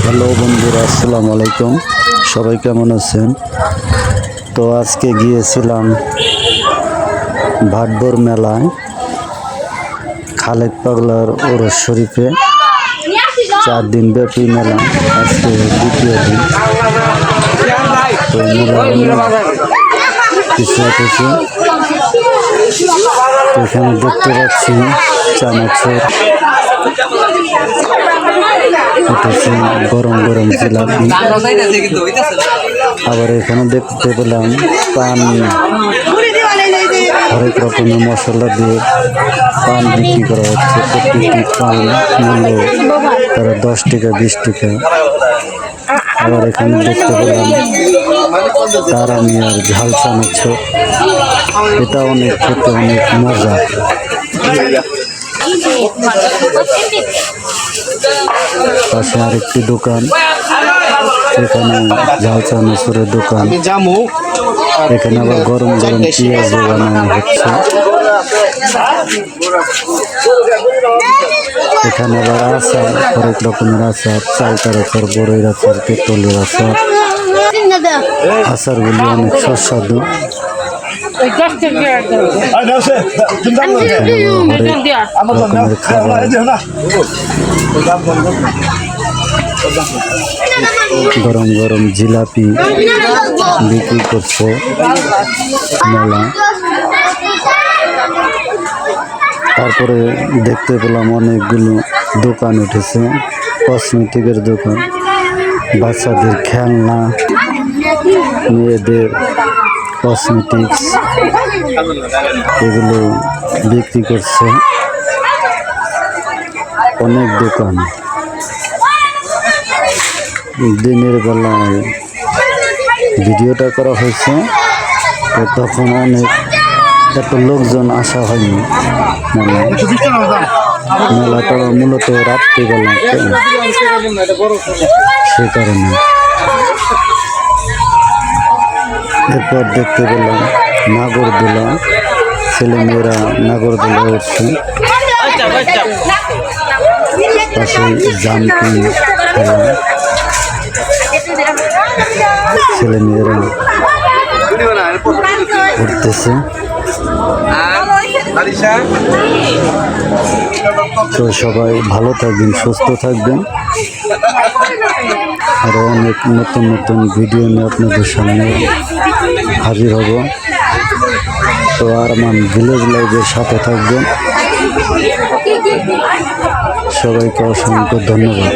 Hello বন্ধুরা, আসসালামু আলাইকুম। সবাই কেমন আছেন? তো আজকে গিয়েছিলাম ভাটবর মেলায়, খালেক পাগলার ওরস শরীফে। 4 দিন ব্যাপী মেলা, আজকে দ্বিতীয় দিন। তো মেলা কিছু হতেছে। তো এখানে দেখতে পাচ্ছি চানাচুর, উঠেছে গরম গরম জিলাপি। আবার এখানে দেখতে পেলাম পান, হরেক রকমের মশলা দিয়ে পান বিক্রি করা হচ্ছে। প্রত্যেকটি পান মূল্য তারা 10 টাকা 20 টাকা। আবার এখানে দেখতে পেলাম তারা মিয়ার ঝাল চানাচুর, এটা অনেক খেতে অনেক মজা। পাশে আরেকটি দোকান, এখানে ঝাল চানাচুরের দোকান। এখানে আবার গরম গরম পেঁয়াজ বানানো হচ্ছে। এখানে আবার আচার, হরেক রকমের আচার, চালতার আচার, বড়ইর আচার, তেঁতুলের আচার। আচারগুলি অনেক সুস্বাদু। রকমের খাবার, গরম গরম জিলাপি বিক্রি করছে মেলা। তারপরে দেখতে পেলাম অনেকগুলো দোকান উঠেছে, কসমেটিকের দোকান, বাচ্চাদের খেলনা, মেয়েদের কসমেটিক্স, এগুলো বিক্রি করছে অনেক দোকান। দিনের বেলায় ভিডিওটা করা হয়েছে, তো তখন এত লোকজন আসা হয়নি। মেলাটা মূলত রাত্রিবেলা, সে কারণে। এরপর দেখতে পেলাম নাগরদোলা, ছেলেমেয়েরা নাগরদোলা উঠছে। পাশে জাম্পিং খেলা, ছেলেমেয়েরা উঠতেছে। তো সবাই ভালো থাকবেন, সুস্থ থাকবেন। আরো অনেক নতুন নতুন ভিডিও নিয়ে আপনাদের সামনে হাজির হব। তো আরমান ভিলেজ লাইভের সাথে থাকবেন। সবাইকে অসংখ্য ধন্যবাদ।